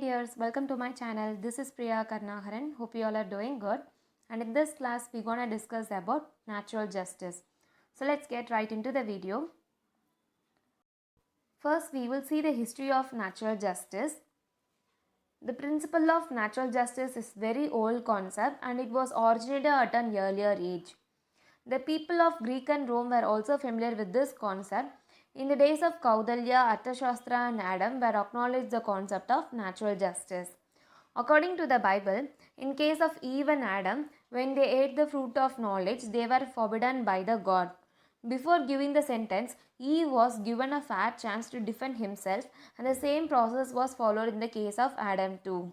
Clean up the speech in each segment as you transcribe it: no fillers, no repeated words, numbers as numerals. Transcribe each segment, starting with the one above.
dears, welcome to my channel. This is Priya Karnaharan. Hope you all are doing good. And in this class, we're gonna discuss about natural justice. So let's get right into the video. First, we will see the history of natural justice. The principle of natural justice is very old concept and it was originated at an earlier age. The people of Greek and Rome were also familiar with this concept. In the days of Kaudalya, Arthashastra and Adam were acknowledged the concept of natural justice. According to the Bible, in case of Eve and Adam, when they ate the fruit of knowledge, they were forbidden by the God. Before giving the sentence, Eve was given a fair chance to defend himself, and the same process was followed in the case of Adam too.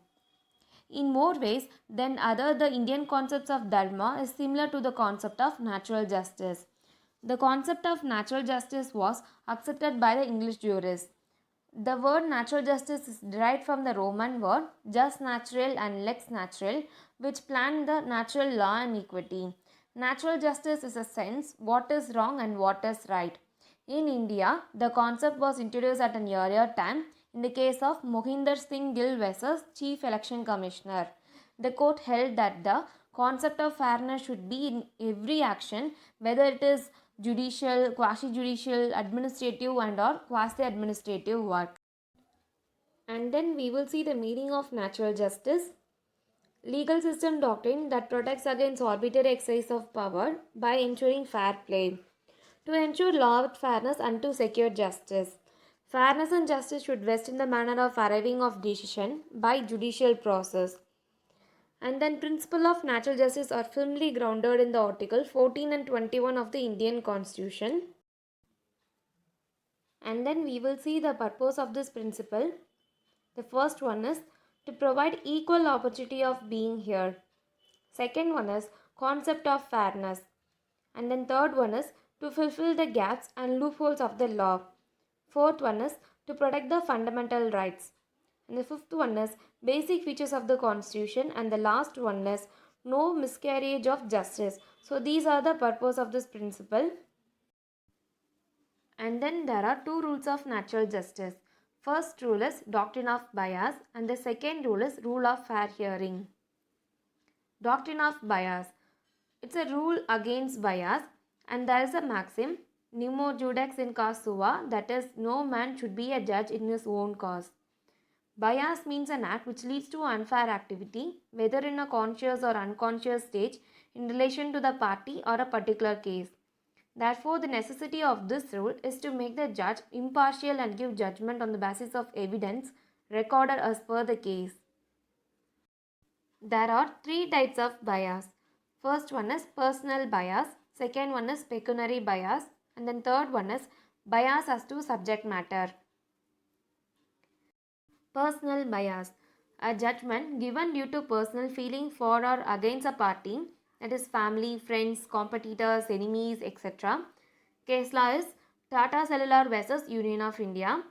In more ways than other, the Indian concepts of dharma is similar to the concept of natural justice. The concept of natural justice was accepted by the English jurists. The word natural justice is derived from the Roman word jus naturale and lex naturale, which planned the natural law and equity. Natural justice is a sense what is wrong and what is right. In India, the concept was introduced at an earlier time in the case of Mohinder Singh Gill versus Chief Election Commissioner. The court held that the concept of fairness should be in every action, whether it is judicial, quasi-judicial, administrative and or quasi-administrative work. And then we will see the meaning of natural justice. Legal system doctrine that protects against arbitrary exercise of power by ensuring fair play. To ensure law with fairness and to secure justice. Fairness and justice should vest in the manner of arriving of decision by judicial process. And then principle of natural justice are firmly grounded in the article 14 and 21 of the Indian Constitution. And then we will see the purpose of this principle. The first one is to provide equal opportunity of being here. Second one is concept of fairness. And then third one is to fulfill the gaps and loopholes of the law. Fourth one is to protect the fundamental rights. And the fifth one is basic features of the constitution, and the last one is no miscarriage of justice. So these are the purpose of this principle. And then there are two rules of natural justice. First rule is doctrine of bias and the second rule is rule of fair hearing. Doctrine of bias. It's a rule against bias and there is a maxim Nemo judex in cause sua, that is, no man should be a judge in his own cause. Bias means an act which leads to unfair activity, whether in a conscious or unconscious stage, in relation to the party or a particular case. Therefore, the necessity of this rule is to make the judge impartial and give judgment on the basis of evidence recorded as per the case. There are three types of bias. First one is personal bias, second one is pecuniary bias, and then third one is bias as to subject matter. Personal bias. A judgment given due to personal feeling for or against a party, that is family, friends, competitors, enemies, etc. Case law is Tata Cellular versus Union of India.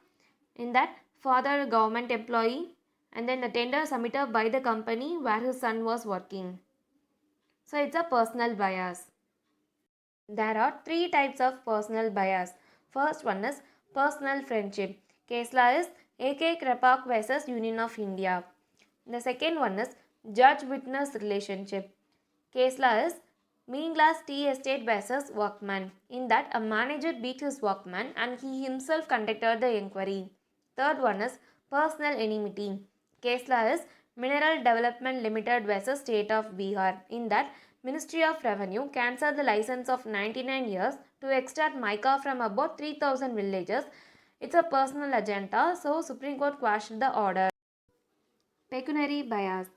In that, father government employee and then the tender submitted by the company where his son was working. So it's a personal bias. There are three types of personal bias. First one is personal friendship. Case law is A.K. Krepak versus Union of India. The second one is judge-witness relationship. Case law is Meanglass Tea Estate versus Workman. In that, a manager beat his workman and he himself conducted the inquiry. Third one is personal enmity. Case law is Mineral Development Limited versus State of Bihar. In that, Ministry of Revenue cancelled the license of 99 years to extract mica from about 3000 villages. It's a personal agenda, so Supreme Court quashed the order. Pecuniary bias.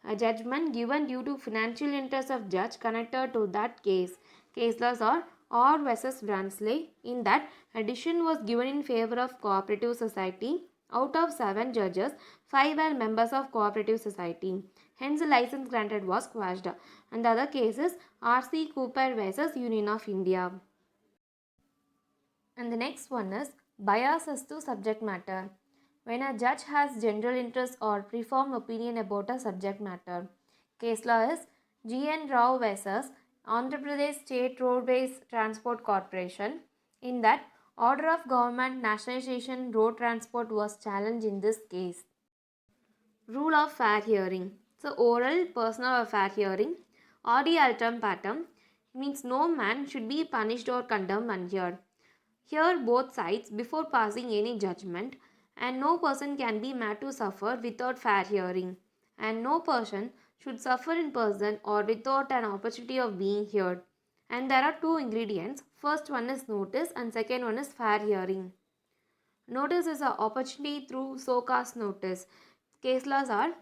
A judgment given due to financial interest of judge connected to that case. Case laws are Orr versus Bransley. In that, a decision was given in favor of cooperative society. Out of 7 judges, 5 were members of cooperative society. Hence, the license granted was quashed. And the other case is R.C. Cooper versus Union of India. And the next one is bias as to subject matter. When a judge has general interest or preformed opinion about a subject matter. Case law is G.N. Rao versus Andhra Pradesh State Roadways Transport Corporation. In that, order of government nationalization road transport was challenged in this case. Rule of fair hearing. So oral, personal or fair hearing. Audi alteram patum means no man should be punished or condemned unheard. Hear both sides before passing any judgment, and no person can be made to suffer without fair hearing, and no person should suffer in person or without an opportunity of being heard. And there are two ingredients. First one is notice and second one is fair hearing. Notice is an opportunity through so-cast notice. Case laws are,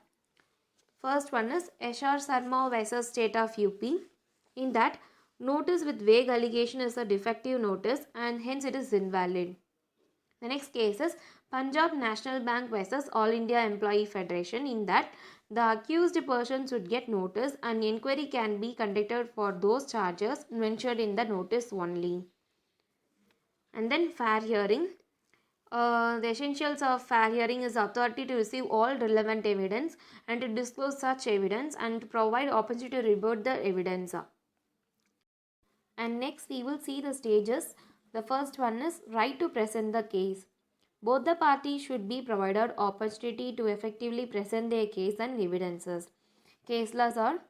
first one is Ashar Sarma versus State of UP. In that, notice with vague allegation is a defective notice and hence it is invalid. The next case is Punjab National Bank versus All India Employee Federation. In that, the accused person should get notice and inquiry can be conducted for those charges mentioned in the notice only. And then fair hearing. The essentials of fair hearing is authority to receive all relevant evidence and to disclose such evidence and to provide opportunity to rebut the evidence. And next we will see the stages. The first one is right to present the case. Both the parties should be provided opportunity to effectively present their case and evidences. Case laws are,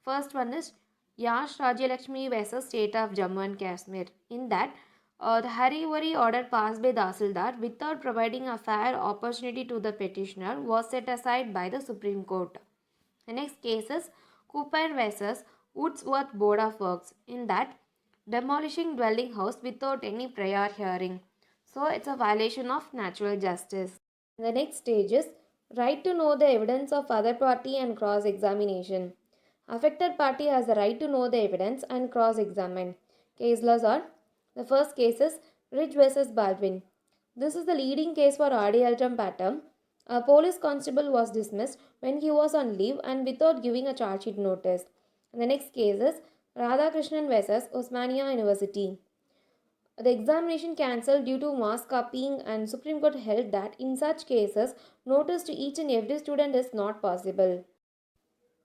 first one is Yash Rajalakshmi versus State of Jammu and Kashmir. In that, the hurry order passed by the Asildar without providing a fair opportunity to the petitioner was set aside by the Supreme Court. The next case is Cooper versus Woodsworth Board of Works. In that, demolishing dwelling house without any prior hearing. So it's a violation of natural justice. The next stage is right to know the evidence of other party and cross-examination. Affected party has the right to know the evidence and cross-examine. Case laws are, the first case is Ridge versus Baldwin. This is the leading case for R.D. Altram pattern. A police constable was dismissed when he was on leave and without giving a charge sheet notice. And the next case is Radhakrishnan versus Osmania University. The examination cancelled due to mass copying and Supreme Court held that in such cases, notice to each and every student is not possible.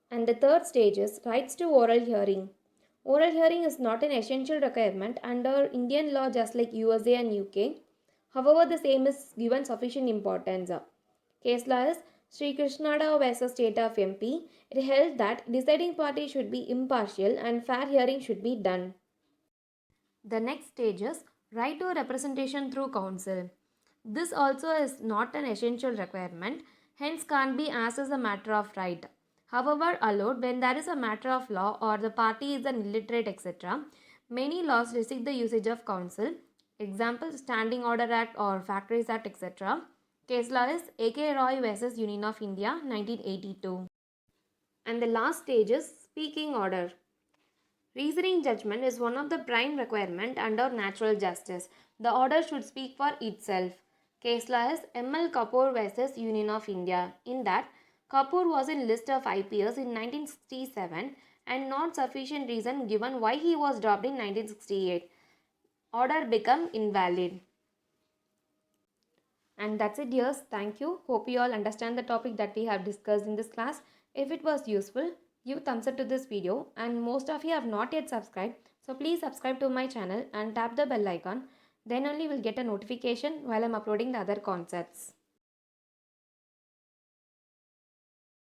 And the third stage is rights to oral hearing. Oral hearing is not an essential requirement under Indian law just like USA and UK. However, the same is given sufficient importance. Case law is Sri Krishnada versus State of MP. It held that deciding party should be impartial and fair hearing should be done. The next stage is right to representation through counsel. This also is not an essential requirement, hence can't be asked as a matter of right. However, allowed when there is a matter of law or the party is an illiterate, etc. Many laws restrict the usage of counsel. Example, Standing Order Act or Factories Act, etc. Case law is A.K. Roy versus Union of India, 1982. And the last stage is speaking order. Reasoning judgment is one of the prime requirements under natural justice. The order should speak for itself. Case law is M.L. Kapoor versus Union of India. In that, Kapoor was in list of IPS in 1967 and not sufficient reason given why he was dropped in 1968. Order become invalid. And that's it, dears. Thank you. Hope you all understand the topic that we have discussed in this class. If it was useful, give thumbs up to this video, and most of you have not yet subscribed, so please subscribe to my channel and tap the bell icon. Then only will get a notification while I'm uploading the other concepts.